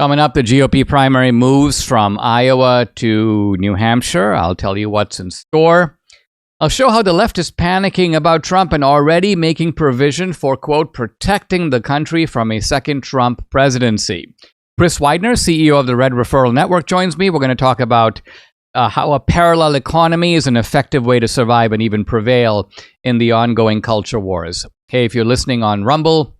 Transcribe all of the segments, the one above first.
Coming up, the GOP primary moves from Iowa to New Hampshire. I'll tell you what's in store. I'll show how the left is panicking about Trump and already making provision for, quote, protecting the country from a second Trump presidency. Chris Widener, CEO of the Red Referral Network, joins me. We're going to talk about how a parallel economy is an effective way to survive and even prevail in the ongoing culture wars. Hey, if you're listening on Rumble,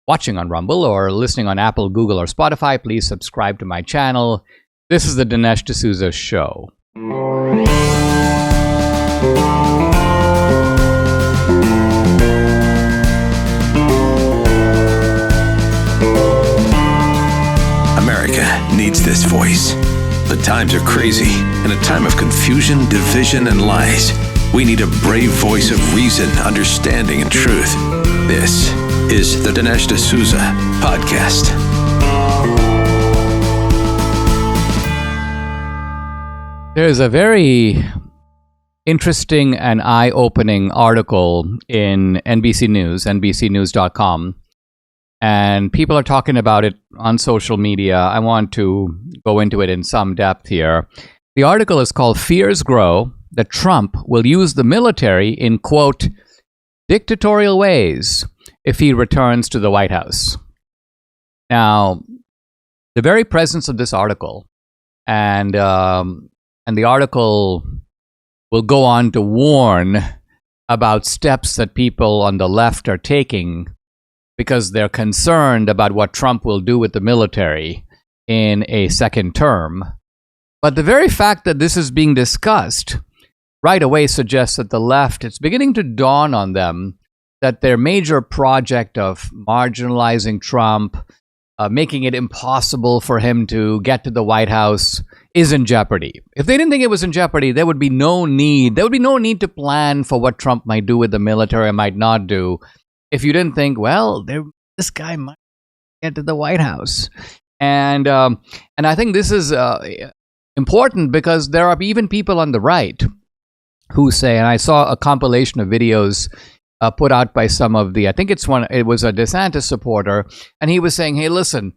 watching on Rumble, or listening on Apple, Google, or Spotify, please subscribe to my channel. This is the Dinesh D'Souza Show. America needs this voice. The times are crazy. In a time of confusion, division, and lies, we need a brave voice of reason, understanding, and truth. This is the Dinesh D'Souza Podcast. There's a very interesting and eye-opening article in NBC News, NBCnews.com, and people are talking about it on social media. I want to go into it in some depth here. The article is called "Fears Grow That Trump Will Use the Military in, quote, dictatorial ways if he returns to the White House." Now, the very presence of this article, and the article will go on to warn about steps that people on the left are taking because they're concerned about what Trump will do with the military in a second term. But the very fact that this is being discussed right away suggests that the left, it's beginning to dawn on them that their major project of marginalizing Trump, making it impossible for him to get to the White House, is in jeopardy. If they didn't think it was in jeopardy, there would be no need to plan for what Trump might do with the military or might not do. If you didn't think, well, this guy might get to the White House. And I think this is important because there are even people on the right who say, and I saw a compilation of videos put out by some of the, it was a DeSantis supporter, and he was saying, hey, listen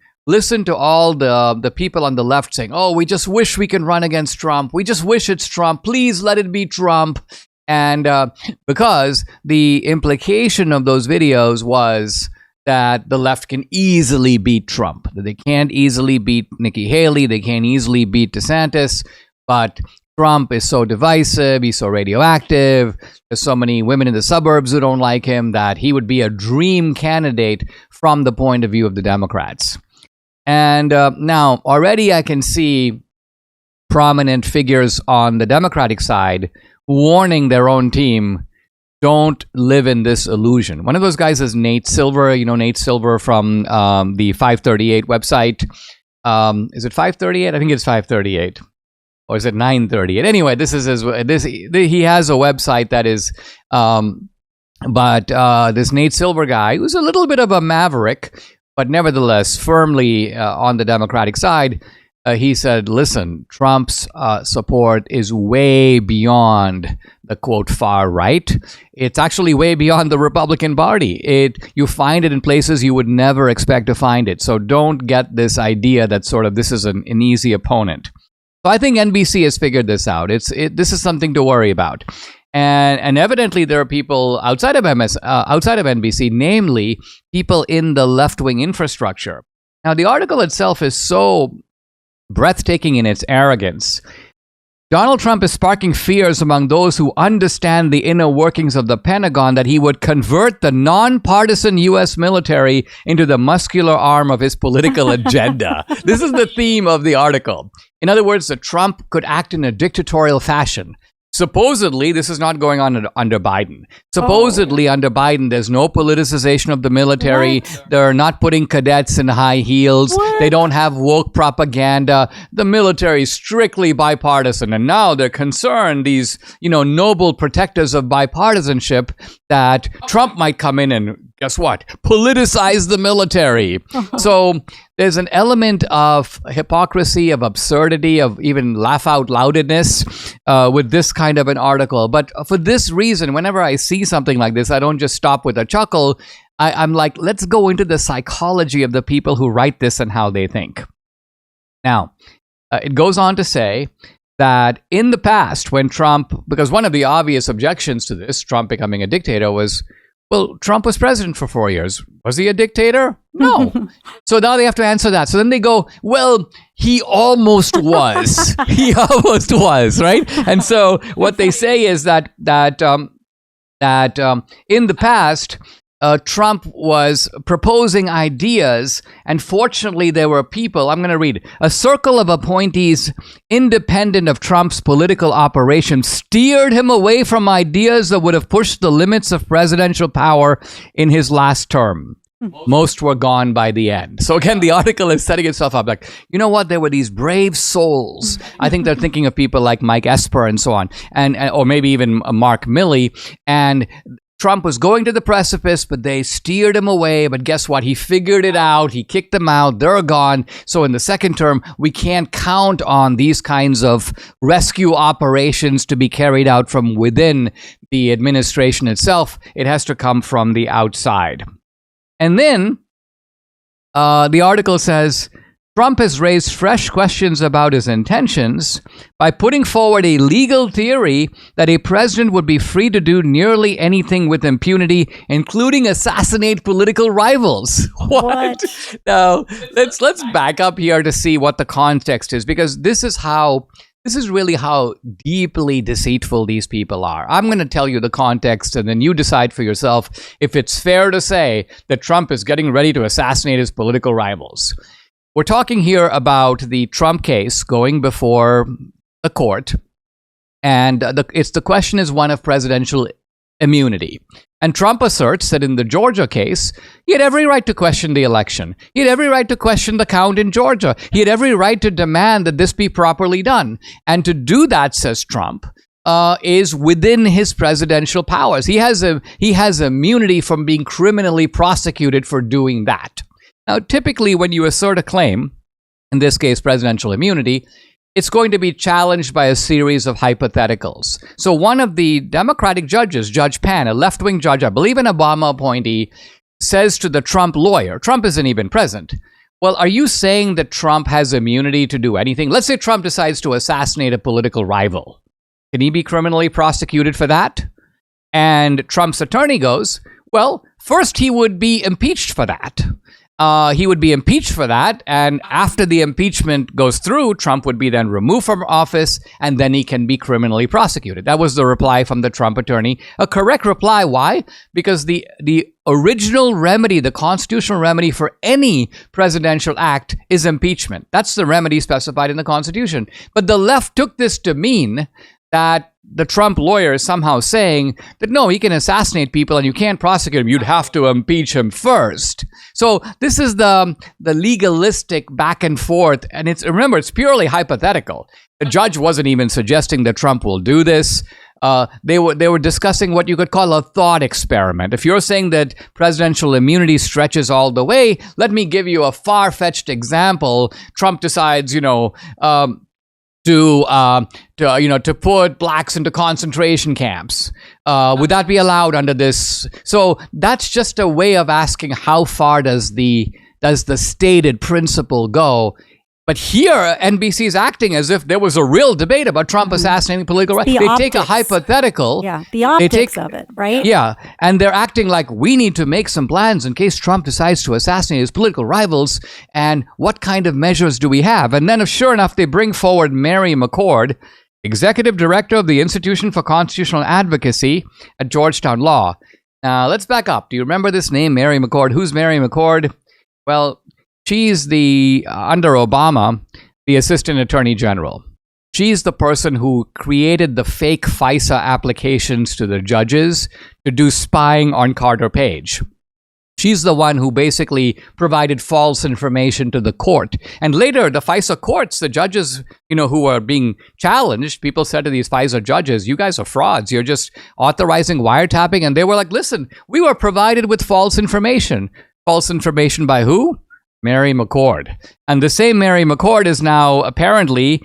to all the people on the left saying, oh, we just wish we can run against Trump. We just wish it's Trump. Please let it be Trump. And because the implication of those videos was that the left can easily beat Trump, that they can't easily beat Nikki Haley, they can't easily beat DeSantis, but Trump is so divisive, he's so radioactive, there's so many women in the suburbs who don't like him that he would be a dream candidate from the point of view of the Democrats. And now already I can see prominent figures on the Democratic side warning their own team, don't live in this illusion. One of those guys is Nate Silver. You know Nate Silver from the 538 website. Is it 538? I think it's 538. Or is it 938? Anyway, he has a website that is, this Nate Silver guy, who's a little bit of a maverick, but nevertheless firmly on the Democratic side, he said, listen, Trump's support is way beyond the, quote, far right. It's actually way beyond the Republican Party. You find it in places you would never expect to find it. So don't get this idea that sort of this is an easy opponent. So I think NBC has figured this out. This is something to worry about. And evidently there are people outside of NBC, namely people in the left-wing infrastructure. Now, the article itself is so breathtaking in its arrogance. Donald Trump is sparking fears among those who understand the inner workings of the Pentagon that he would convert the nonpartisan U.S. military into the muscular arm of his political agenda. This is the theme of the article. In other words, that Trump could act in a dictatorial fashion. Supposedly, this is not going on under Biden. Supposedly, under Biden, there's no politicization of the military. What? They're not putting cadets in high heels. What? They don't have woke propaganda. The military is strictly bipartisan. And now they're concerned, these, noble protectors of bipartisanship, that Trump might come in and, guess what? Politicize the military. So there's an element of hypocrisy, of absurdity, of even laugh out loudness with this kind of an article. But for this reason, whenever I see something like this, I don't just stop with a chuckle. I'm like, let's go into the psychology of the people who write this and how they think. Now, it goes on to say that in the past, when Trump, because one of the obvious objections to this, Trump becoming a dictator, was, well, Trump was president for 4 years. Was he a dictator? No. So now they have to answer that. So then they go, well, he almost was. He almost was, right? And so what they say is that in the past, Trump was proposing ideas, and fortunately there were people, I'm going to read, a circle of appointees independent of Trump's political operations steered him away from ideas that would have pushed the limits of presidential power in his last term. Most were gone by the end. So again, the article is setting itself up like, you know what? There were these brave souls. I think they're thinking of people like Mike Esper and so on, and or maybe even Mark Milley. And Trump was going to the precipice, but they steered him away. But guess what? He figured it out. He kicked them out. They're gone. So in the second term, we can't count on these kinds of rescue operations to be carried out from within the administration itself. It has to come from the outside. And then the article says, Trump has raised fresh questions about his intentions by putting forward a legal theory that a president would be free to do nearly anything with impunity, including assassinate political rivals. What? Now, let's back up here to see what the context is, because this is really how deeply deceitful these people are. I'm going to tell you the context, and then you decide for yourself if it's fair to say that Trump is getting ready to assassinate his political rivals. We're talking here about the Trump case going before the court, and the question is one of presidential immunity. And Trump asserts that in the Georgia case, he had every right to question the election. He had every right to question the count in Georgia. He had every right to demand that this be properly done. And to do that, says Trump, is within his presidential powers. He has immunity from being criminally prosecuted for doing that. Now, typically, when you assert a claim, in this case, presidential immunity, it's going to be challenged by a series of hypotheticals. So one of the Democratic judges, Judge Pan, a left-wing judge, I believe an Obama appointee, says to the Trump lawyer, Trump isn't even present, well, are you saying that Trump has immunity to do anything? Let's say Trump decides to assassinate a political rival. Can he be criminally prosecuted for that? And Trump's attorney goes, well, first he would be impeached for that. He would be impeached for that, and after the impeachment goes through, Trump would be then removed from office, and then he can be criminally prosecuted. That was the reply from the Trump attorney. A correct reply. Why? Because the original remedy, the constitutional remedy for any presidential act is impeachment. That's the remedy specified in the Constitution. But the left took this to mean that the Trump lawyer is somehow saying that, no, he can assassinate people and you can't prosecute him. You'd have to impeach him first. So this is the legalistic back and forth. And remember, it's purely hypothetical. The judge wasn't even suggesting that Trump will do this. They were discussing what you could call a thought experiment. If you're saying that presidential immunity stretches all the way, let me give you a far-fetched example. Trump decides, to put blacks into concentration camps. Would that be allowed under this? So that's just a way of asking how far does the stated principle go? But here, NBC is acting as if there was a real debate about Trump assassinating political rights. They take a hypothetical. Yeah, the optics of it, right? Yeah, and they're acting like we need to make some plans in case Trump decides to assassinate his political rivals, and what kind of measures do we have? And then, sure enough, they bring forward Mary McCord, Executive Director of the Institution for Constitutional Advocacy at Georgetown Law. Now, let's back up. Do you remember this name, Mary McCord? Who's Mary McCord? Well, she's under Obama, the Assistant Attorney General. She's the person who created the fake FISA applications to the judges to do spying on Carter Page. She's the one who basically provided false information to the court. And later, the FISA courts, the judges, who were being challenged, people said to these FISA judges, you guys are frauds. You're just authorizing wiretapping. And they were like, listen, we were provided with false information. False information by who? Mary McCord. And the same Mary McCord is now apparently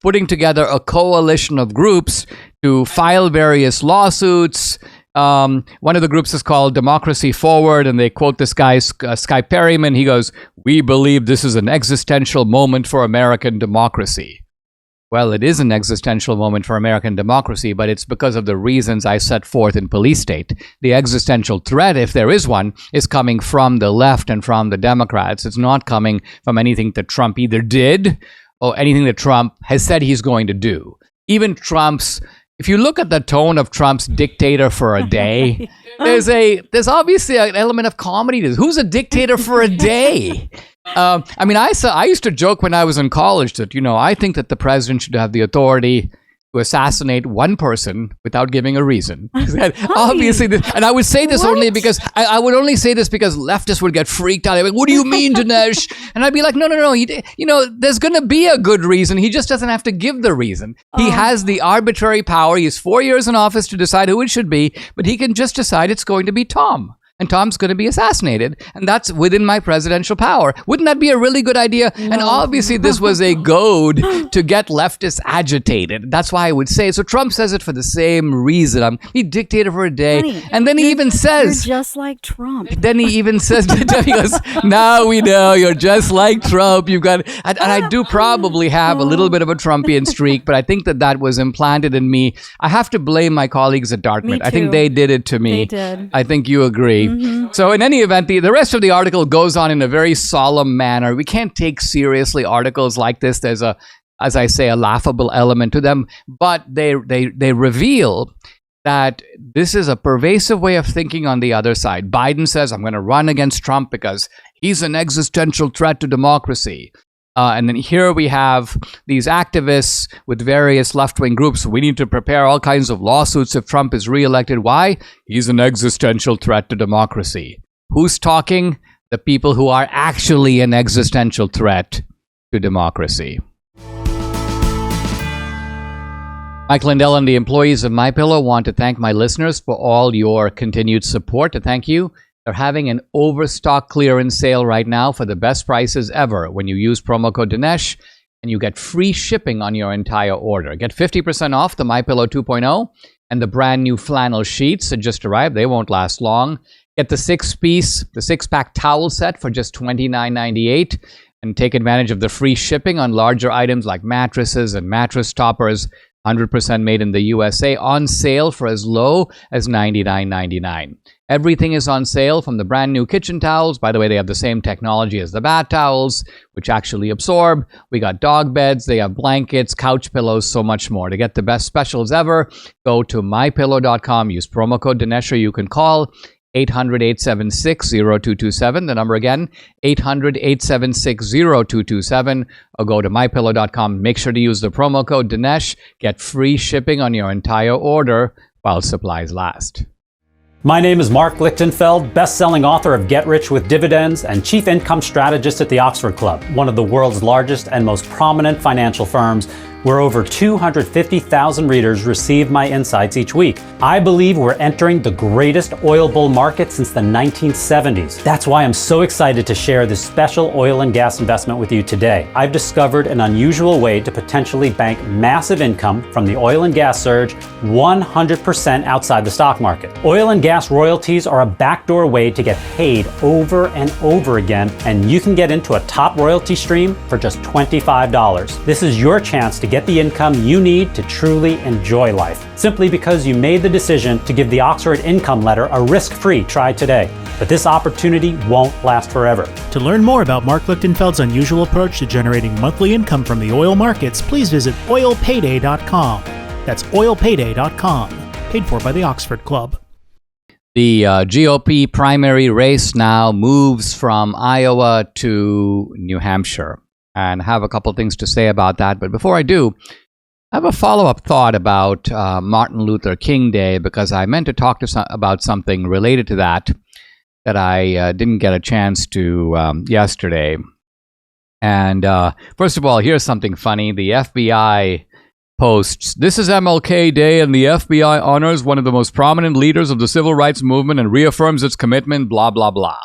putting together a coalition of groups to file various lawsuits One of the groups is called Democracy Forward, and they quote this guy, Sky Perryman. He goes, "We believe this is an existential moment for American democracy." Well, it is an existential moment for American democracy, but it's because of the reasons I set forth in Police State. The existential threat, if there is one, is coming from the left and from the Democrats. It's not coming from anything that Trump either did or anything that Trump has said he's going to do. Even Trump's, if you look at the tone of Trump's dictator for a day, there's obviously an element of comedy to this. Who's a dictator for a day? I used to joke when I was in college that, I think that the president should have the authority to assassinate one person without giving a reason. Obviously, and I would say this only because I would only say this because leftists would get freaked out. They'd be like, "What do you mean, Dinesh?" And I'd be like, "No. There's going to be a good reason. He just doesn't have to give the reason. He has the arbitrary power. He has 4 years in office to decide who it should be, but he can just decide it's going to be Tom. And Tom's going to be assassinated, and that's within my presidential power. Wouldn't that be a really good idea?" No. And obviously, this was a goad to get leftists agitated. That's why I would say it. So Trump says it for the same reason. He dictator for a day, and then he even says, "You're just like Trump." Then he even says, he goes, "Now we know you're just like Trump. You've got," and I do probably have a little bit of a Trumpian streak, but I think that was implanted in me. I have to blame my colleagues at Dartmouth. I think they did it to me. They did. I think you agree. Mm-hmm. So in any event, the rest of the article goes on in a very solemn manner. We can't take seriously articles like this. There's as I say, a laughable element to them, but they reveal that this is a pervasive way of thinking on the other side. Biden says, "I'm going to run against Trump because he's an existential threat to democracy." And then here we have these activists with various left-wing groups. "We need to prepare all kinds of lawsuits if Trump is reelected." Why? He's an existential threat to democracy. Who's talking? The people who are actually an existential threat to democracy. Mike Lindell and the employees of MyPillow want to thank my listeners for all your continued support. To thank you. They're having an overstock clearance sale right now for the best prices ever when you use promo code Dinesh, and you get free shipping on your entire order. Get 50% off the MyPillow 2.0 and the brand new flannel sheets that just arrived. They won't last long. Get the six-pack towel set for just $29.98 and take advantage of the free shipping on larger items like mattresses and mattress toppers, 100% made in the USA, on sale for as low as $99.99. Everything is on sale, from the brand new kitchen towels. By the way, they have the same technology as the bath towels, which actually absorb. We got dog beds, they have blankets, couch pillows, so much more. To get the best specials ever, go to mypillow.com, use promo code Dinesh, or you can call 800-876-0227. The number again, 800-876-0227, or go to mypillow.com. Make sure to use the promo code Dinesh. Get free shipping on your entire order while supplies last. My name is Mark Lichtenfeld, best-selling author of Get Rich with Dividends and chief income strategist at the Oxford Club, one of the world's largest and most prominent financial firms, where over 250,000 readers receive my insights each week. I believe we're entering the greatest oil bull market since the 1970s. That's why I'm so excited to share this special oil and gas investment with you today. I've discovered an unusual way to potentially bank massive income from the oil and gas surge 100% outside the stock market. Oil and gas royalties are a backdoor way to get paid over and over again, and you can get into a top royalty stream for just $25. This is your chance to get the income you need to truly enjoy life, simply because you made the decision to give the Oxford Income Letter a risk-free try today. But this opportunity won't last forever. To learn more about Mark Lichtenfeld's unusual approach to generating monthly income from the oil markets, please visit oilpayday.com. That's oilpayday.com. Paid for by the Oxford Club. The GOP primary race now moves from Iowa to New Hampshire, and I have a couple things to say about that. But before I do, I have a follow-up thought about Martin Luther King Day, because I meant to talk about something related to that I didn't get a chance to yesterday. And first of all, here's something funny. The FBI posts, "This is MLK Day, and the FBI honors one of the most prominent leaders of the civil rights movement and reaffirms its commitment, blah, blah, blah."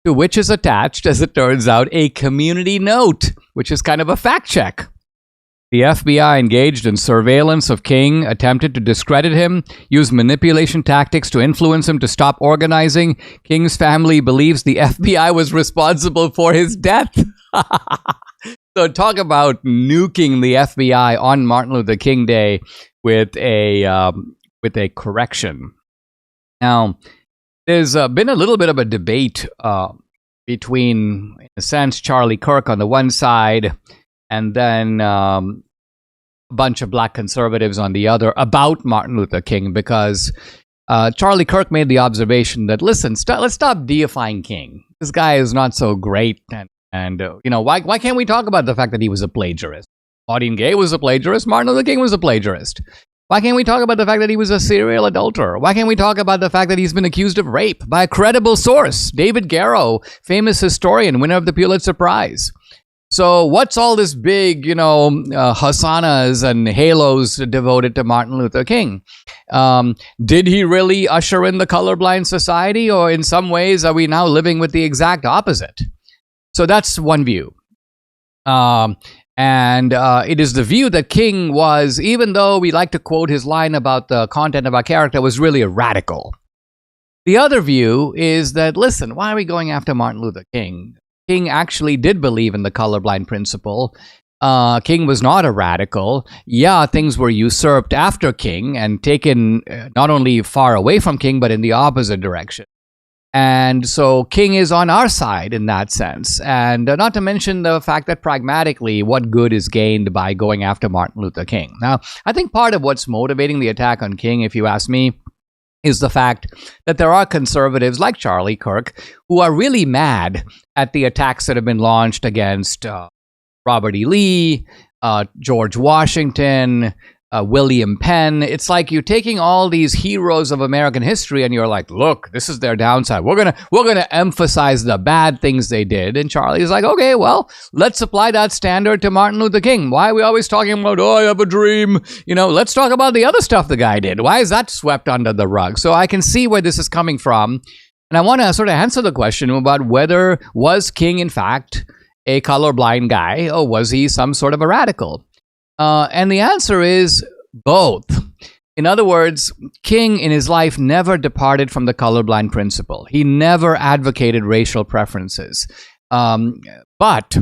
To which is attached, as it turns out, a community note, which is kind of a fact check. The FBI engaged in surveillance of King, attempted to discredit him, used manipulation tactics to influence him to stop organizing. King's family believes the FBI was responsible for his death. So talk about nuking the FBI on Martin Luther King Day with a correction. Now, there's been a little bit of a debate between, in a sense, Charlie Kirk on the one side, and then a bunch of black conservatives on the other about Martin Luther King, because Charlie Kirk made the observation that, listen, let's stop deifying King. This guy is not so great, and why can't we talk about the fact that he was a plagiarist? Claudine Gay was a plagiarist. Martin Luther King was a plagiarist. Why can't we talk about the fact that he was a serial adulterer? Why can't we talk about the fact that he's been accused of rape by a credible source, David Garrow, famous historian, winner of the Pulitzer Prize? So what's all this big, hosannas and halos devoted to Martin Luther King? Did he really usher in the colorblind society, or in some ways are we now living with the exact opposite? So that's one view. And it is the view that King was, even though we like to quote his line about the content of our character, was really a radical. The other view is that, listen, why are we going after Martin Luther King? King actually did believe in the colorblind principle. King was not a radical. Yeah, things were usurped after King and taken not only far away from King, but in the opposite direction. And so King is on our side in that sense. And not to mention the fact that pragmatically, what good is gained by going after Martin Luther King? Now, I think part of what's motivating the attack on King, if you ask me, is the fact that there are conservatives like Charlie Kirk who are really mad at the attacks that have been launched against Robert E. Lee, George Washington, William Penn. It's like you're taking all these heroes of American history and you're like, look, this is their downside. We're gonna emphasize the bad things they did. And Charlie's like, okay, well, let's apply that standard to Martin Luther King. Why are we always talking about, I have a dream? Let's talk about the other stuff the guy did. Why is that swept under the rug? So I can see where this is coming from. And I want to sort of answer the question about whether was King, in fact, a colorblind guy, or was he some sort of a radical? And the answer is both. In other words, King in his life never departed from the colorblind principle. He never advocated racial preferences. But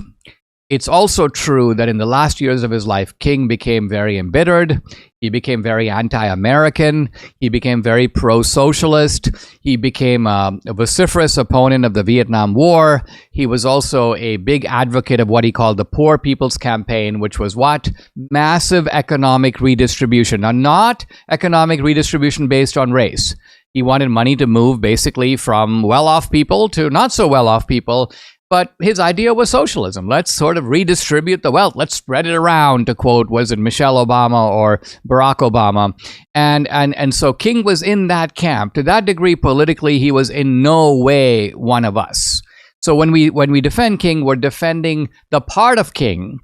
it's also true that in the last years of his life, King became very embittered. He became very anti-American. He became very pro-socialist. He became a vociferous opponent of the Vietnam War. He was also a big advocate of what he called the Poor People's Campaign, which was what? Massive economic redistribution. Now, not economic redistribution based on race. He wanted money to move basically from well-off people to not so well-off people. But his idea was socialism. Let's sort of redistribute the wealth. Let's spread it around, to quote, was it Michelle Obama or Barack Obama? And so King was in that camp. To that degree, politically, he was in no way one of us. So when we defend King, we're defending the part of King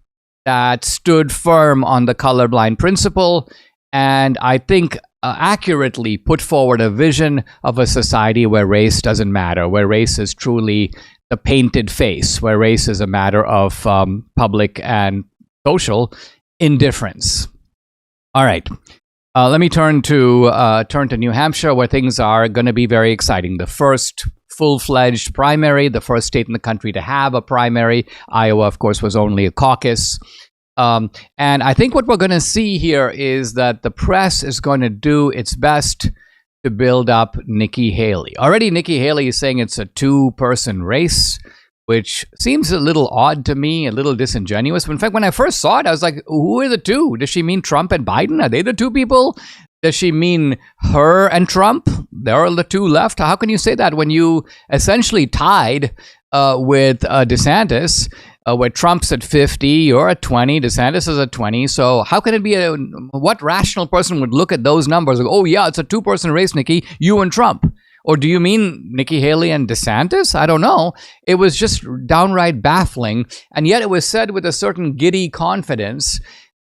that stood firm on the colorblind principle, and I think accurately put forward a vision of a society where race doesn't matter, where race is truly the painted face, where race is a matter of public and social indifference. All right, let me turn to New Hampshire, where things are going to be very exciting. The first full-fledged primary, the first state in the country to have a primary. Iowa, of course, was only a caucus. And I think what we're going to see here is that the press is going to do its best to build up Nikki Haley. Already Nikki Haley is saying it's a two-person race, which seems a little odd to me, a little disingenuous. But in fact, when I first saw it, I was like, who are the two? Does she mean Trump and Biden? Are they the two people? Does she mean her and Trump? There are the two left. How can you say that when you essentially tied with DeSantis, where Trump's at 50, you're at 20, DeSantis is at 20. So how can it be what rational person would look at those numbers and go, oh yeah, it's a two-person race, Nikki, you and Trump? Or do you mean Nikki Haley and DeSantis? I don't know. It was just downright baffling. And yet it was said with a certain giddy confidence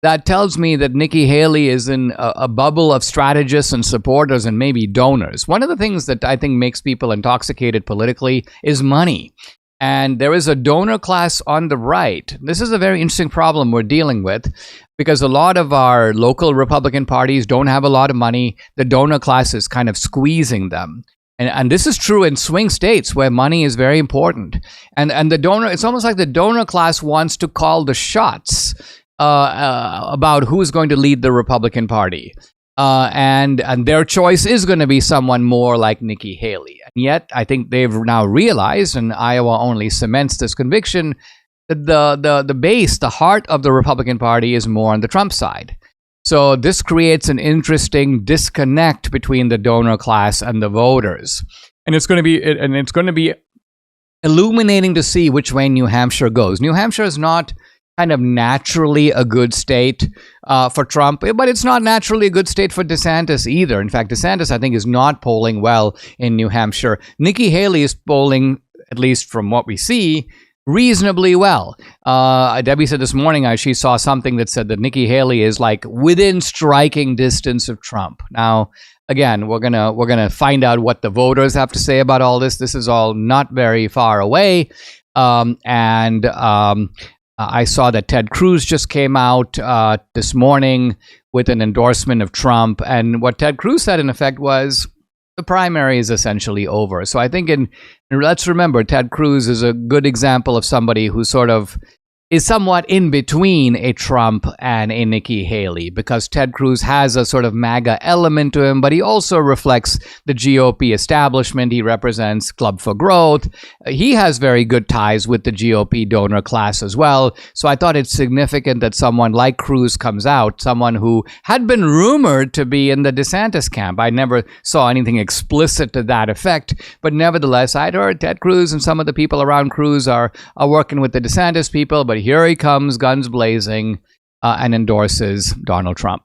that tells me that Nikki Haley is in a bubble of strategists and supporters and maybe donors. One of the things that I think makes people intoxicated politically is money. And there is a donor class on the right. This is a very interesting problem we're dealing with because a lot of our local Republican parties don't have a lot of money. The donor class is kind of squeezing them. And this is true in swing states where money is very important. And the donor, it's almost like the donor class wants to call the shots about who's going to lead the Republican Party. And their choice is going to be someone more like Nikki Haley. And yet, I think they've now realized, and Iowa only cements this conviction, that the base, the heart of the Republican Party is more on the Trump side. So this creates an interesting disconnect between the donor class and the voters. And it's going to be illuminating to see which way New Hampshire goes. New Hampshire is not kind of naturally a good state for Trump, but it's not naturally a good state for DeSantis either. In fact, DeSantis, I think, is not polling well in New Hampshire. Nikki Haley is polling, at least from what we see, reasonably well. Debbie said this morning she saw something that said that Nikki Haley is like within striking distance of Trump. Now, again, we're gonna find out what the voters have to say about all this. This is all not very far away, I saw that Ted Cruz just came out this morning with an endorsement of Trump. And what Ted Cruz said, in effect, was the primary is essentially over. So I think, let's remember, Ted Cruz is a good example of somebody who sort of is somewhat in between a Trump and a Nikki Haley, because Ted Cruz has a sort of MAGA element to him, but he also reflects the GOP establishment. He represents Club for Growth. He has very good ties with the GOP donor class as well. So I thought it's significant that someone like Cruz comes out, someone who had been rumored to be in the DeSantis camp. I never saw anything explicit to that effect, but nevertheless, I'd heard Ted Cruz and some of the people around Cruz are working with the DeSantis people, but here he comes, guns blazing, and endorses Donald Trump.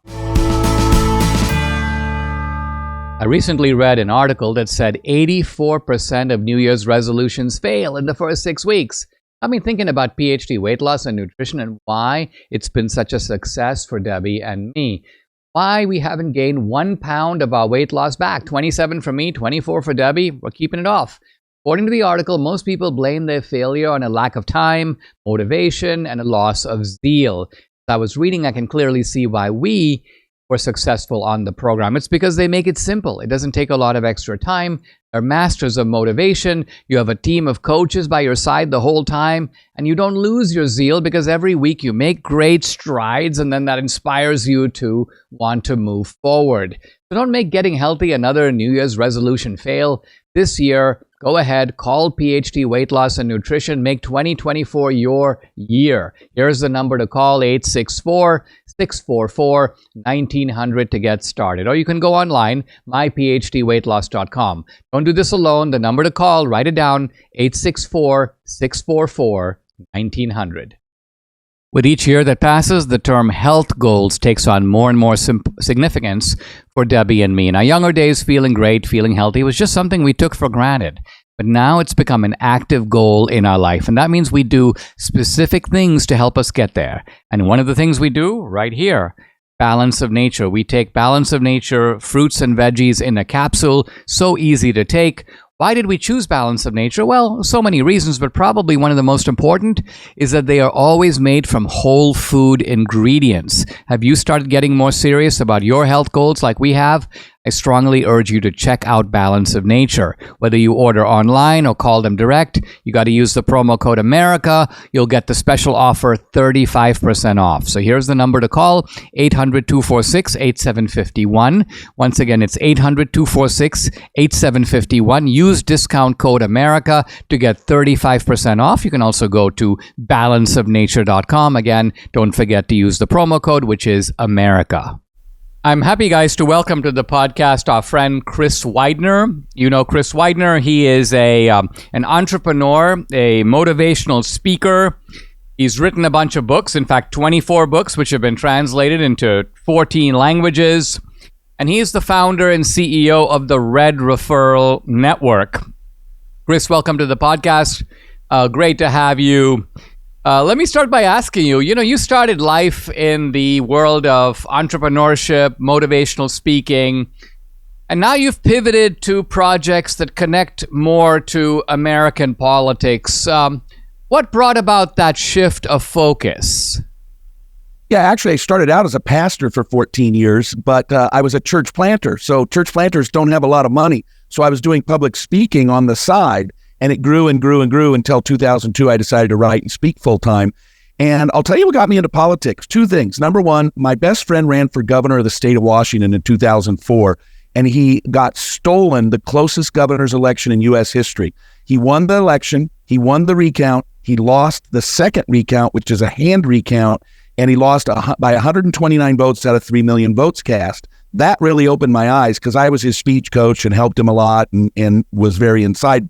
I recently read an article that said 84% of New Year's resolutions fail in the first 6 weeks. I've been thinking about PhD weight loss and nutrition and why it's been such a success for Debbie and me. Why we haven't gained 1 pound of our weight loss back. 27 for me, 24 for Debbie. We're keeping it off. According to the article, most people blame their failure on a lack of time, motivation, and a loss of zeal. As I was reading, I can clearly see why we were successful on the program. It's because they make it simple. It doesn't take a lot of extra time. They're masters of motivation. You have a team of coaches by your side the whole time, and you don't lose your zeal because every week you make great strides, and then that inspires you to want to move forward. So don't make getting healthy another New Year's resolution fail. This year, go ahead, call PhD Weight Loss and Nutrition. Make 2024 your year. Here's the number to call, 864-644-1900 to get started. Or you can go online, myphdweightloss.com. Don't do this alone. The number to call, write it down, 864-644-1900. With each year that passes, the term health goals takes on more and more significance for Debbie and me. In our younger days, feeling great, feeling healthy was just something we took for granted. But now it's become an active goal in our life. And that means we do specific things to help us get there. And one of the things we do right here, Balance of Nature. We take Balance of Nature, fruits and veggies in a capsule, so easy to take. Why did we choose Balance of Nature? Well, so many reasons, but probably one of the most important is that they are always made from whole food ingredients. Have you started getting more serious about your health goals like we have? I strongly urge you to check out Balance of Nature. Whether you order online or call them direct, you got to use the promo code America. You'll get the special offer 35% off. So here's the number to call, 800-246-8751. Once again, it's 800-246-8751. Use discount code America to get 35% off. You can also go to balanceofnature.com. Again, don't forget to use the promo code, which is America. I'm happy, guys, to welcome to the podcast our friend Chris Widener. You know Chris Widener. He is an entrepreneur, a motivational speaker. He's written a bunch of books, in fact, 24 books, which have been translated into 14 languages. And he is the founder and CEO of the Red Referral Network. Chris, welcome to the podcast. Great to have you. Let me start by asking you, you started life in the world of entrepreneurship, motivational speaking. And now you've pivoted to projects that connect more to American politics. What brought about that shift of focus? Yeah, actually, I started out as a pastor for 14 years, but I was a church planter. So church planters don't have a lot of money. So I was doing public speaking on the side, and it grew and grew and grew until 2002. I decided to write and speak full time. And I'll tell you what got me into politics. Two things. Number one, my best friend ran for governor of the state of Washington in 2004, and he got stolen the closest governor's election in U.S. history. He won the election. He won the recount. He lost the second recount, which is a hand recount, and he lost by 129 votes out of 3 million votes cast. That really opened my eyes because I was his speech coach and helped him a lot and was very inside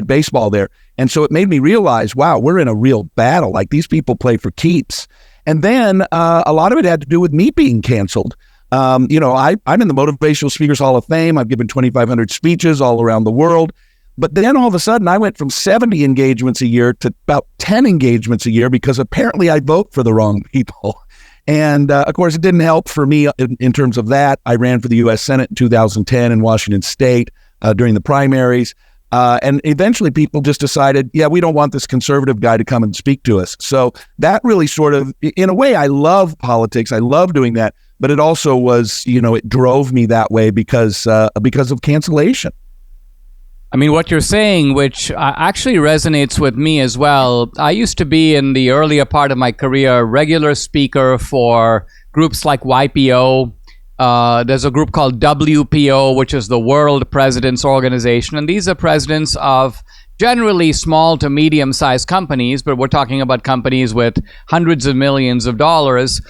baseball there. And so it made me realize, wow, we're in a real battle. Like, these people play for keeps. And then a lot of it had to do with me being canceled. I'm in the Motivational Speakers Hall of Fame. I've given 2,500 speeches all around the world. But then all of a sudden, I went from 70 engagements a year to about 10 engagements a year because apparently I vote for the wrong people. And of course, it didn't help for me in terms of that. I ran for the U.S. Senate in 2010 in Washington State during the primaries. And eventually people just decided, yeah, we don't want this conservative guy to come and speak to us. So that really sort of, in a way, I love politics. I love doing that. But it also was, it drove me that way because of cancellation. I mean, what you're saying, which actually resonates with me as well. I used to be, in the earlier part of my career, a regular speaker for groups like YPO. There's a group called WPO, which is the World Presidents Organization. And these are presidents of generally small to medium-sized companies, but we're talking about companies with hundreds of millions of dollars.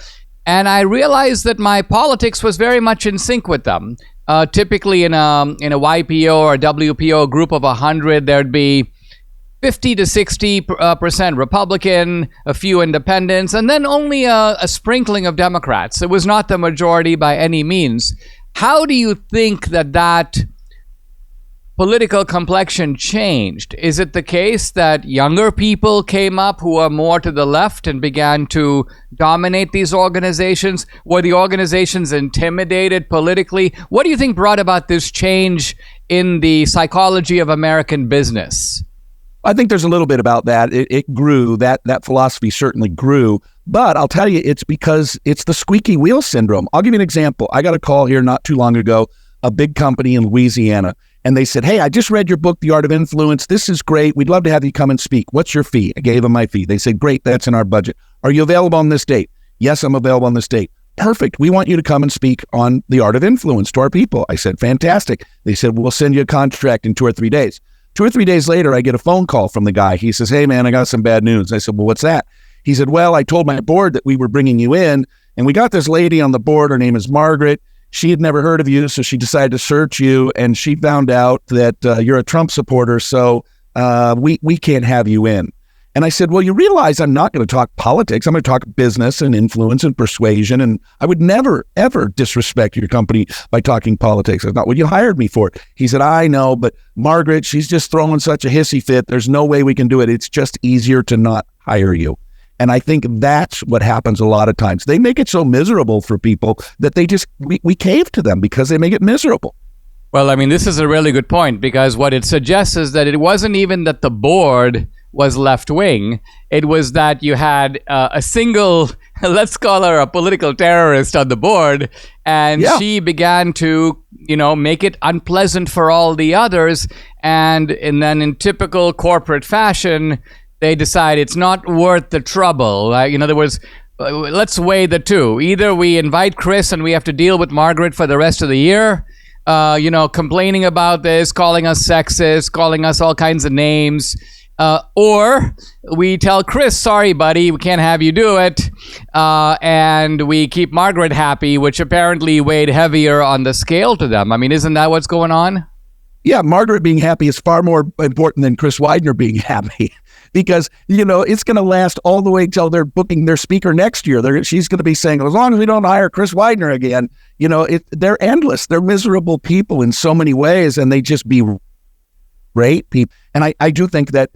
And I realized that my politics was very much in sync with them. Typically in a YPO or WPO group of 100, there'd be 50 to 60% Republican, a few independents, and then only a sprinkling of Democrats. It was not the majority by any means. How do you think that political complexion changed? Is it the case that younger people came up who are more to the left and began to dominate these organizations? Were the organizations intimidated politically? What do you think brought about this change in the psychology of American business? I think there's a little bit about that. It grew. That philosophy certainly grew. But I'll tell you, it's because it's the squeaky wheel syndrome. I'll give you an example. I got a call here not too long ago, a big company in Louisiana. And they said, hey, I just read your book, The Art of Influence. This is great. We'd love to have you come and speak. What's your fee? I gave them my fee. They said, great, that's in our budget. Are you available on this date? Yes, I'm available on this date. Perfect. We want you to come and speak on The Art of Influence to our people. I said, fantastic. They said, we'll send you a contract in 2 or 3 days. 2 or 3 days later, I get a phone call from the guy. He says, hey, man, I got some bad news. I said, well, what's that? He said, well, I told my board that we were bringing you in, and we got this lady on the board. Her name is Margaret. She had never heard of you, so she decided to search you, and she found out that you're a Trump supporter, so we can't have you in. And I said, well, you realize I'm not going to talk politics. I'm going to talk business and influence and persuasion, and I would never, ever disrespect your company by talking politics. That's not what you hired me for. He said, I know, but Margaret, she's just throwing such a hissy fit. There's no way we can do it. It's just easier to not hire you. And I think that's what happens a lot of times. They make it so miserable for people that we cave to them because they make it miserable. Well, I mean, this is a really good point, because what it suggests is that it wasn't even that the board was left-wing. It was that you had a single, let's call her a political terrorist on the board, and she began to, make it unpleasant for all the others. And then in typical corporate fashion, they decide it's not worth the trouble. In other words, let's weigh the two. Either we invite Chris and we have to deal with Margaret for the rest of the year, complaining about this, calling us sexist, calling us all kinds of names, or we tell Chris, sorry, buddy, we can't have you do it, and we keep Margaret happy, which apparently weighed heavier on the scale to them. I mean, isn't that what's going on? Yeah, Margaret being happy is far more important than Chris Widener being happy. Because, it's going to last all the way till they're booking their speaker next year. She's going to be saying, as long as we don't hire Chris Widener again, they're endless. They're miserable people in so many ways, and they just berate people. And I do think that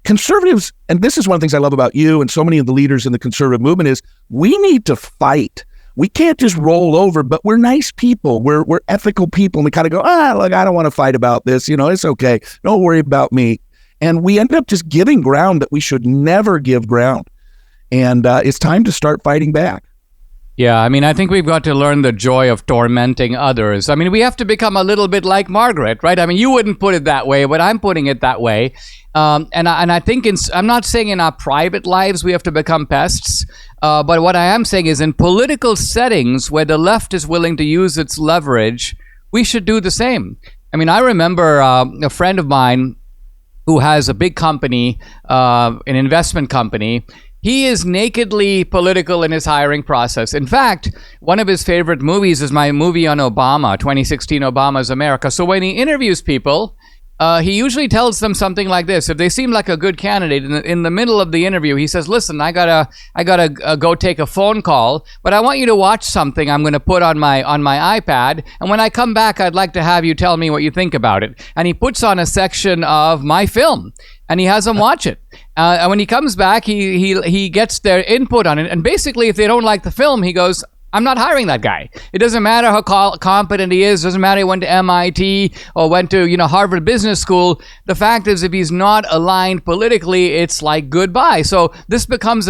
conservatives, and this is one of the things I love about you and so many of the leaders in the conservative movement, is we need to fight. we can't just roll over, but we're nice people. We're ethical people. And we kind of go, look, I don't want to fight about this. It's okay. Don't worry about me. And we end up just giving ground that we should never give ground. And it's time to start fighting back. Yeah, I think we've got to learn the joy of tormenting others. We have to become a little bit like Margaret, right? You wouldn't put it that way, but I'm putting it that way. And I think I'm not saying in our private lives we have to become pests, but what I am saying is in political settings where the left is willing to use its leverage, we should do the same. I remember a friend of mine who has a big company, an investment company. He is nakedly political in his hiring process. In fact, one of his favorite movies is my movie on Obama, 2016 Obama's America. So when he interviews people, he usually tells them something like this. If they seem like a good candidate, in the middle of the interview, he says, listen, I gotta go take a phone call, but I want you to watch something I'm going to put on my iPad. And when I come back, I'd like to have you tell me what you think about it. And he puts on a section of my film, and he has them watch it. And when he comes back, he gets their input on it. And basically, if they don't like the film, he goes, I'm not hiring that guy. It doesn't matter how competent he is. It doesn't matter he went to MIT or went to Harvard Business School. The fact is, if he's not aligned politically, it's like goodbye. So this becomes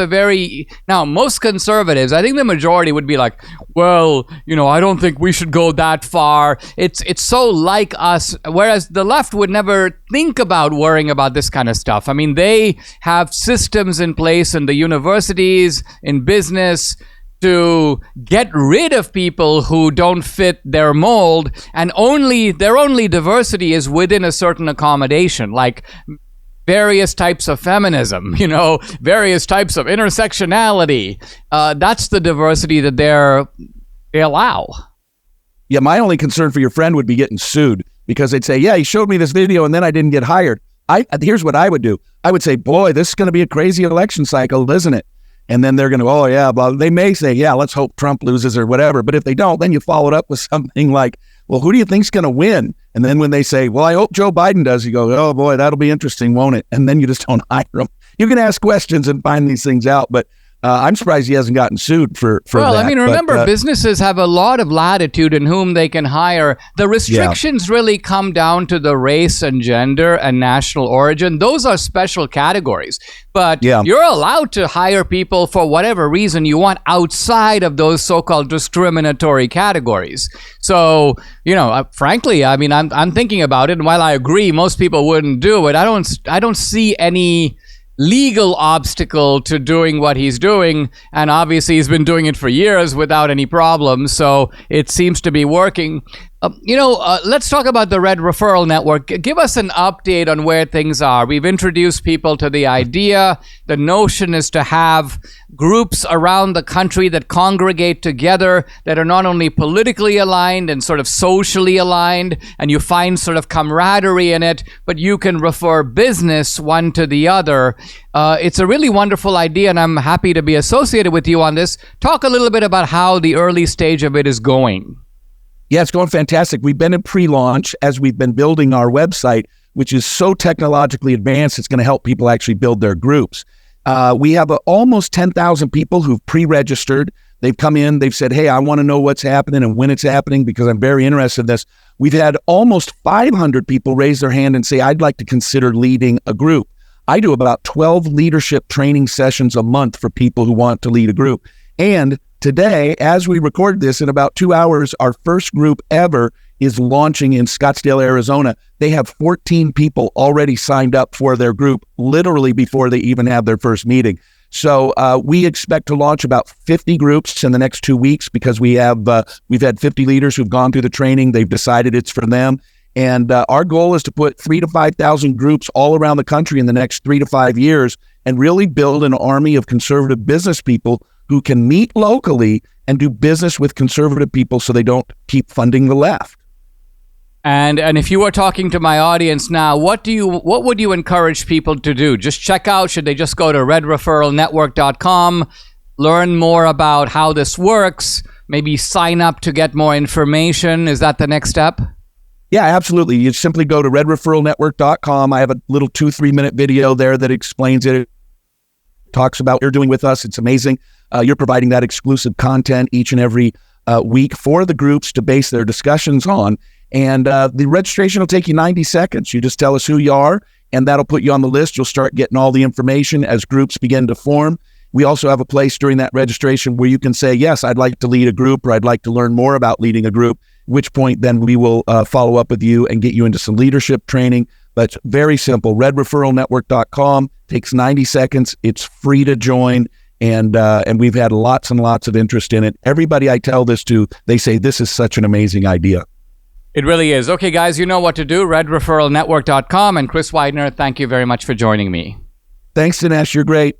now most conservatives, I think the majority would be like, well, I don't think we should go that far. It's so like us. Whereas the left would never think about worrying about this kind of stuff. They have systems in place in the universities, in business, to get rid of people who don't fit their mold, and their only diversity is within a certain accommodation, like various types of feminism, various types of intersectionality. That's the diversity that they allow. Yeah, my only concern for your friend would be getting sued, because they'd say, yeah, he showed me this video and then I didn't get hired. Here's what I would do. I would say, boy, this is going to be a crazy election cycle, isn't it? And then they're going to, oh, yeah, well, they may say, yeah, let's hope Trump loses or whatever. But if they don't, then you follow it up with something like, well, who do you think's going to win? And then when they say, well, I hope Joe Biden does, you go, oh, boy, that'll be interesting, won't it? And then you just don't hire them. You can ask questions and find these things out. But I'm surprised he hasn't gotten sued for that. Remember, businesses have a lot of latitude in whom they can hire. The restrictions really come down to the race and gender and national origin. Those are special categories. But you're allowed to hire people for whatever reason you want outside of those so-called discriminatory categories. So, frankly, I'm thinking about it. And while I agree most people wouldn't do it, I don't see any legal obstacle to doing what he's doing, and obviously he's been doing it for years without any problems, so it seems to be working. Let's talk about the Red Referral Network. Give us an update on where things are. We've introduced people to the idea. The notion is to have groups around the country that congregate together, that are not only politically aligned and sort of socially aligned, and you find sort of camaraderie in it, but you can refer business one to the other. It's a really wonderful idea, and I'm happy to be associated with you on this. Talk a little bit about how the early stage of it is going. Yeah, it's going fantastic. We've been in pre-launch as we've been building our website, which is so technologically advanced, it's going to help people actually build their groups. We have almost 10,000 people who've pre-registered. They've come in, they've said, hey, I want to know what's happening and when it's happening because I'm very interested in this. We've had almost 500 people raise their hand and say, I'd like to consider leading a group. I do about 12 leadership training sessions a month for people who want to lead a group. And today, as we record this, in about 2 hours, our first group ever is launching in Scottsdale, Arizona. They have 14 people already signed up for their group, literally before they even have their first meeting. So we expect to launch about 50 groups in the next 2 weeks because we've had 50 leaders who've gone through the training. They've decided it's for them. And our goal is to put 3,000 to 5,000 groups all around the country in the next 3 to 5 years and really build an army of conservative business people who can meet locally and do business with conservative people so they don't keep funding the left. And if you were talking to my audience now, what would you encourage people to do? Just check out, should they just go to redreferralnetwork.com, learn more about how this works, maybe sign up to get more information? Is that the next step? Yeah, absolutely. You simply go to redreferralnetwork.com. I have a little 2-3 minute video there that explains it. talks about what you're doing with us. It's amazing. You're providing that exclusive content each and every week for the groups to base their discussions on. And the registration will take you 90 seconds. You just tell us who you are, and that'll put you on the list. You'll start getting all the information as groups begin to form. We also have a place during that registration where you can say, yes, I'd like to lead a group, or I'd like to learn more about leading a group, which point then we will follow up with you and get you into some leadership training. But very simple, redreferralnetwork.com, takes 90 seconds. It's free to join. And we've had lots and lots of interest in it. Everybody I tell this to, they say, this is such an amazing idea. It really is. Okay, guys, you know what to do. redreferralnetwork.com. And Chris Widener, thank you very much for joining me. Thanks, Dinesh. You're great.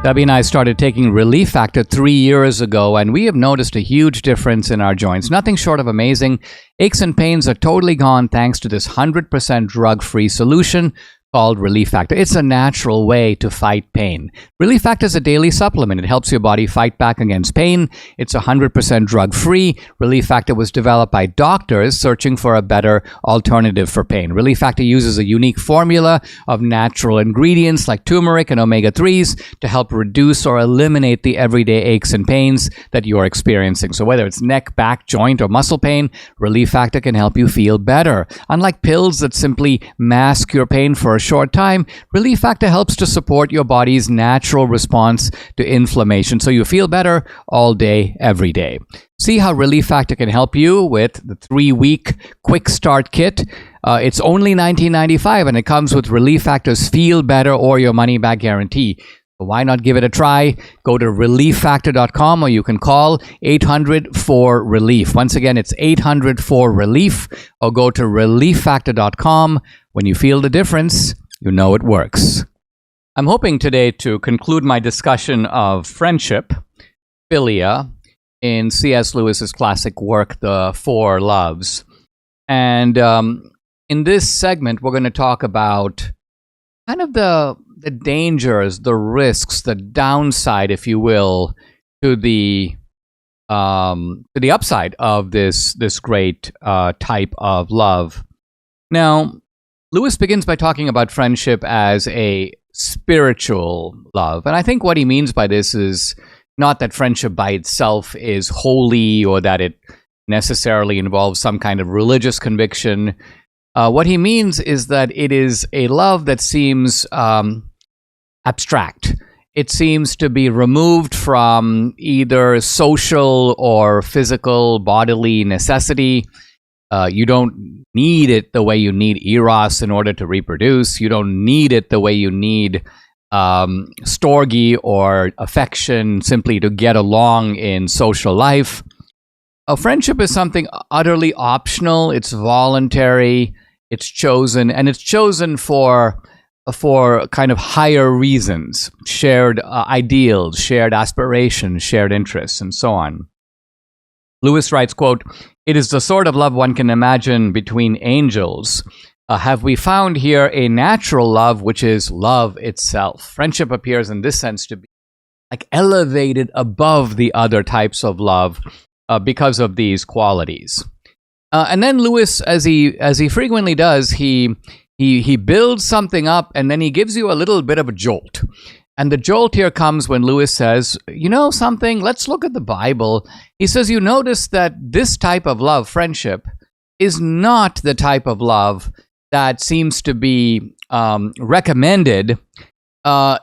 Debbie and I started taking Relief Factor 3 years ago, and we have noticed a huge difference in our joints. Nothing short of amazing. Aches and pains are totally gone thanks to this 100% drug-free solution called Relief Factor. It's a natural way to fight pain. Relief Factor is a daily supplement. It helps your body fight back against pain. It's 100% drug-free. Relief Factor was developed by doctors searching for a better alternative for pain. Relief Factor uses a unique formula of natural ingredients like turmeric and omega-3s to help reduce or eliminate the everyday aches and pains that you're experiencing. So whether it's neck, back, joint, or muscle pain, Relief Factor can help you feel better. Unlike pills that simply mask your pain for a short time, Relief Factor helps to support your body's natural response to inflammation so you feel better all day, every day. See how Relief Factor can help you with the 3-week quick start kit. It's only $19.95, and it comes with Relief Factor's Feel Better or Your Money Back guarantee. So why not give it a try? Go to relieffactor.com, or you can call 800-4RELIEF. Once again, it's 800-4RELIEF, or go to relieffactor.com. When you feel the difference, you know it works. I'm hoping today to conclude my discussion of friendship, philia, in C.S. Lewis's classic work, The Four Loves. And in this segment, we're going to talk about kind of the dangers, the risks, the downside, if you will, to the upside of this great type of love. Now, Lewis begins by talking about friendship as a spiritual love. And I think what he means by this is not that friendship by itself is holy or that it necessarily involves some kind of religious conviction. What he means is that it is a love that seems abstract. It seems to be removed from either social or physical bodily necessity. You don't need it the way you need eros in order to reproduce. You don't need it the way you need storge or affection simply to get along in social life. A friendship is something utterly optional. It's voluntary. It's chosen, and it's chosen for kind of higher reasons, shared ideals, shared aspirations, shared interests, and so on. Lewis writes, quote, "It is the sort of love one can imagine between angels. Have we found here a natural love, which is love itself?" Friendship appears in this sense to be like elevated above the other types of love because of these qualities. And then Lewis, as he frequently does, he builds something up and then he gives you a little bit of a jolt. And the jolt here comes when Lewis says, you know something, let's look at the Bible. He says, you notice that this type of love, friendship, is not the type of love that seems to be recommended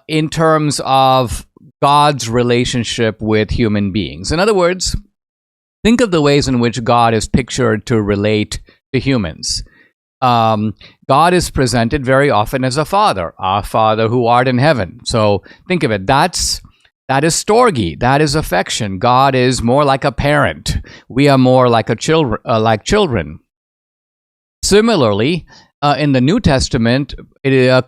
in terms of God's relationship with human beings. In other words, think of the ways in which God is pictured to relate to humans. God is presented very often as a father, our Father who art in heaven. So think of it. That is storge. That is affection. God is more like a parent. We are more like children. Similarly, in the New Testament,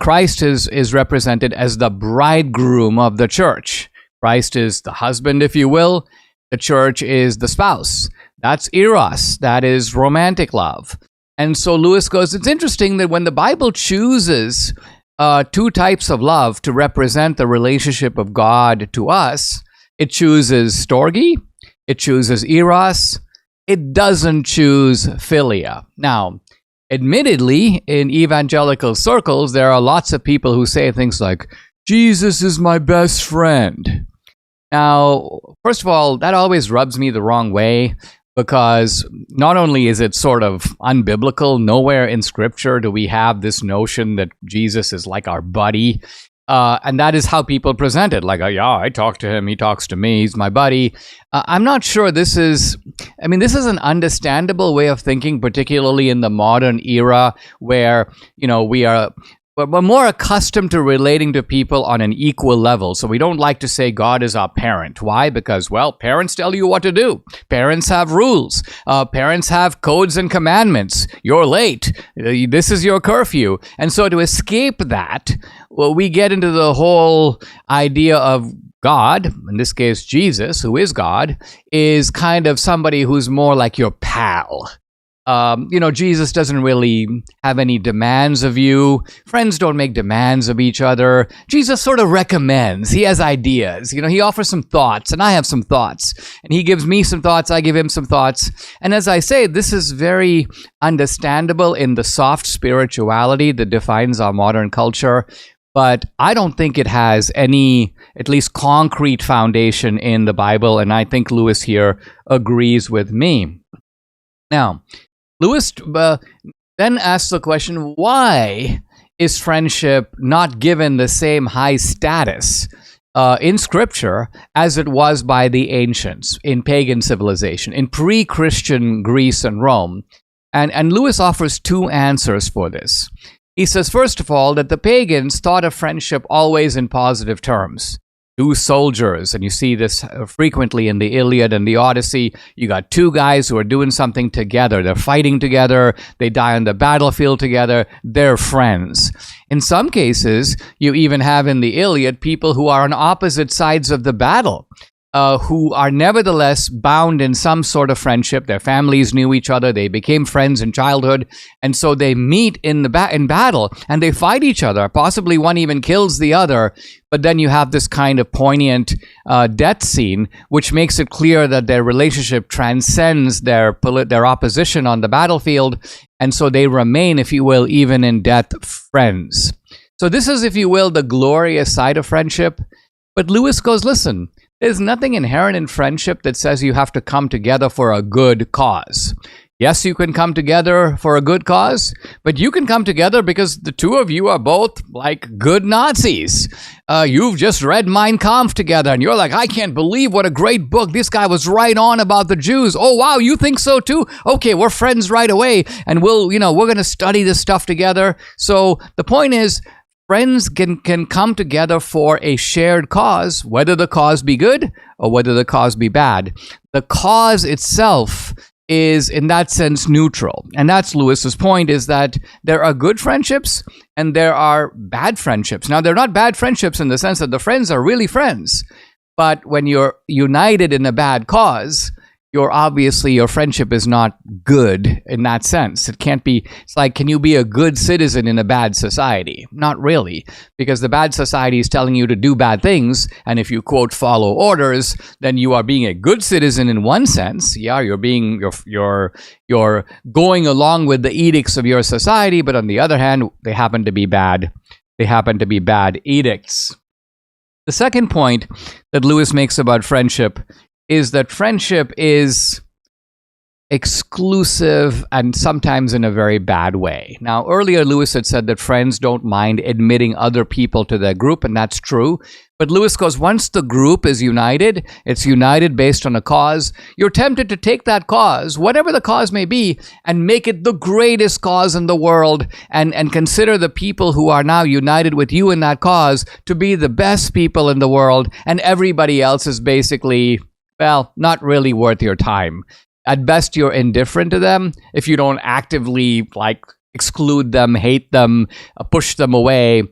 Christ is represented as the bridegroom of the church. Christ is the husband, if you will. The church is the spouse. That's eros. That is romantic love. And so Lewis goes, it's interesting that when the Bible chooses two types of love to represent the relationship of God to us, it chooses storge, it chooses eros, it doesn't choose philia. Now, admittedly, in evangelical circles, there are lots of people who say things like, Jesus is my best friend. Now, first of all, that always rubs me the wrong way, because not only is it sort of unbiblical, nowhere in Scripture do we have this notion that Jesus is like our buddy. And that is how people present it. Like, oh, yeah, I talk to him, he talks to me, he's my buddy. I'm not sure this is an understandable way of thinking, particularly in the modern era where, we're more accustomed to relating to people on an equal level. So we don't like to say God is our parent. Why? Because, well, parents tell you what to do. Parents have rules. Parents have codes and commandments. You're late. This is your curfew. And so to escape that, well, we get into the whole idea of God, in this case Jesus, who is God, is kind of somebody who's more like your pal. Jesus doesn't really have any demands of you. Friends don't make demands of each other. Jesus sort of recommends. He has ideas. He offers some thoughts, and I have some thoughts. And he gives me some thoughts, I give him some thoughts. And as I say, this is very understandable in the soft spirituality that defines our modern culture. But I don't think it has any, at least concrete foundation in the Bible. And I think Lewis here agrees with me. Now, Lewis then asks the question, why is friendship not given the same high status in Scripture as it was by the ancients in pagan civilization, in pre-Christian Greece and Rome? And Lewis offers two answers for this. He says, first of all, that the pagans thought of friendship always in positive terms. Two soldiers, and you see this frequently in the Iliad and the Odyssey. You got two guys who are doing something together. They're fighting together. They die on the battlefield together. They're friends. In some cases, you even have in the Iliad people who are on opposite sides of the battle, who are nevertheless bound in some sort of friendship. Their families knew each other. They became friends in childhood. And so they meet in battle and they fight each other. Possibly one even kills the other. But then you have this kind of poignant death scene, which makes it clear that their relationship transcends their opposition on the battlefield. And so they remain, if you will, even in death, friends. So this is, if you will, the glorious side of friendship. But Lewis goes, listen, there's nothing inherent in friendship that says you have to come together for a good cause. Yes, you can come together for a good cause, but you can come together because the two of you are both like good Nazis. You've just read Mein Kampf together and you're like, I can't believe what a great book. This guy was right on about the Jews. Oh, wow, you think so too? Okay, we're friends right away and we're going to study this stuff together. So the point is, friends can come together for a shared cause, whether the cause be good or whether the cause be bad. The cause itself is, in that sense, neutral. And that's Lewis's point, is that there are good friendships and there are bad friendships. Now, they're not bad friendships in the sense that the friends are really friends. But when you're united in a bad cause, your friendship is not good in that sense. It can't be, it's like, can you be a good citizen in a bad society? Not really, because the bad society is telling you to do bad things, and if you, quote, follow orders, then you are being a good citizen in one sense. Yeah, you're going along with the edicts of your society, but on the other hand, they happen to be bad. They happen to be bad edicts. The second point that Lewis makes about friendship is that friendship is exclusive and sometimes in a very bad way. Now, earlier Lewis had said that friends don't mind admitting other people to their group, and that's true. But Lewis goes, once the group is united, it's united based on a cause, you're tempted to take that cause, whatever the cause may be, and make it the greatest cause in the world, and consider the people who are now united with you in that cause to be the best people in the world, and everybody else is basically, well, not really worth your time. At best, you're indifferent to them if you don't actively exclude them, hate them, push them away.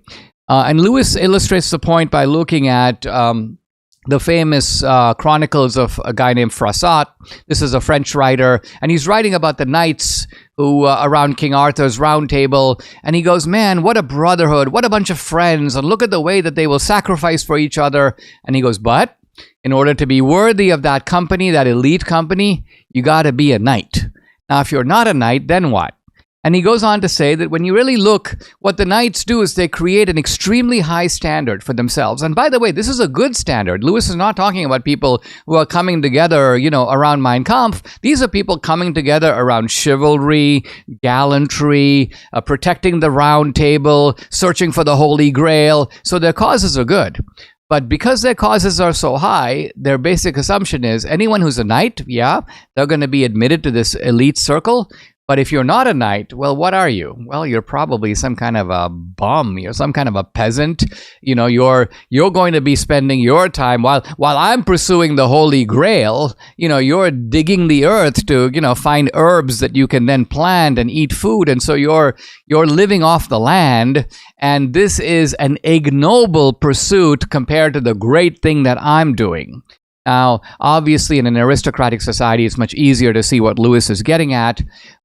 And Lewis illustrates the point by looking at the famous chronicles of a guy named Froissart. This is a French writer, and he's writing about the knights who around King Arthur's round table, and he goes, man, what a brotherhood, what a bunch of friends, and look at the way that they will sacrifice for each other. And he goes, but in order to be worthy of that company, that elite company, you got to be a knight. Now, if you're not a knight, then what? And he goes on to say that when you really look, what the Knights do is they create an extremely high standard for themselves. And by the way, this is a good standard. Lewis is not talking about people who are coming together, around Mein Kampf. These are people coming together around chivalry, gallantry, protecting the round table, searching for the Holy Grail. So their causes are good. But because their causes are so high, their basic assumption is anyone who's a knight, they're going to be admitted to this elite circle. But if you're not a knight, well, what are you? Well, you're probably some kind of a bum. You're some kind of a peasant. You're going to be spending your time while I'm pursuing the Holy Grail. You're digging the earth to find herbs that you can then plant and eat food, and so you're living off the land. And this is an ignoble pursuit compared to the great thing that I'm doing. Now, obviously, in an aristocratic society, it's much easier to see what Lewis is getting at.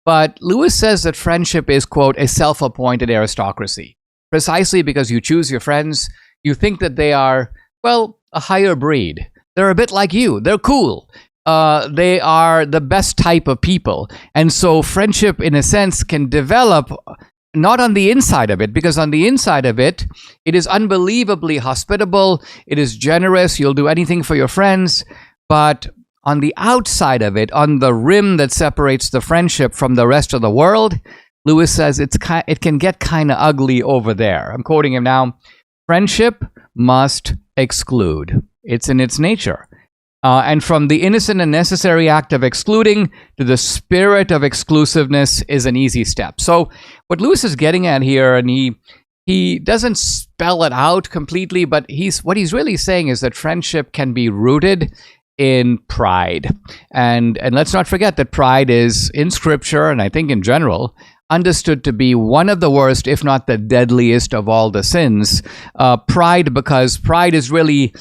But Lewis says that friendship is, quote, a self-appointed aristocracy. Precisely because you choose your friends, you think that they are, well, a higher breed. They're a bit like you. They're cool. They are the best type of people. And so friendship, in a sense, can develop not on the inside of it, because on the inside of it, it is unbelievably hospitable. It is generous. You'll do anything for your friends. But on the outside of it, on the rim that separates the friendship from the rest of the world, Lewis says it can get kind of ugly over there. I'm quoting him now. Friendship must exclude. It's in its nature. And from the innocent and necessary act of excluding to the spirit of exclusiveness is an easy step. So what Lewis is getting at here, and he doesn't spell it out completely, but what he's really saying is that friendship can be rooted in pride. And let's not forget that pride is, in Scripture, and I think in general, understood to be one of the worst, if not the deadliest of all the sins. Pride, because pride is really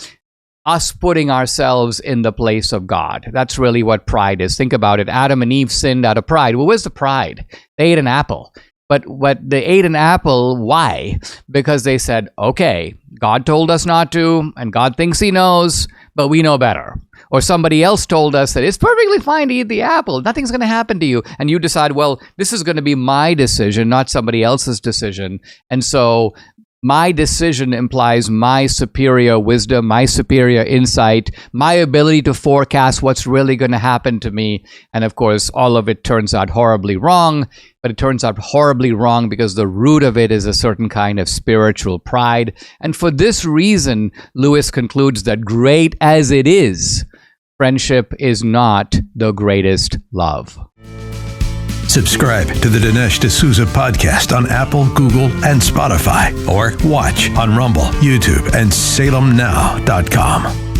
us putting ourselves in the place of God. That's really what pride is. Think about it. Adam and Eve sinned out of pride. Well, where's the pride? They ate an apple. But they ate an apple, why? Because they said, okay, God told us not to, and God thinks he knows, but we know better. Or somebody else told us that it's perfectly fine to eat the apple. Nothing's going to happen to you. And you decide, well, this is going to be my decision, not somebody else's decision. And so my decision implies my superior wisdom, my superior insight, my ability to forecast what's really going to happen to me. And of course, all of it turns out horribly wrong. But it turns out horribly wrong because the root of it is a certain kind of spiritual pride. And for this reason, Lewis concludes that great as it is, friendship is not the greatest love. Subscribe to the Dinesh D'Souza podcast on Apple, Google, and Spotify, or watch on Rumble, YouTube, and SalemNow.com.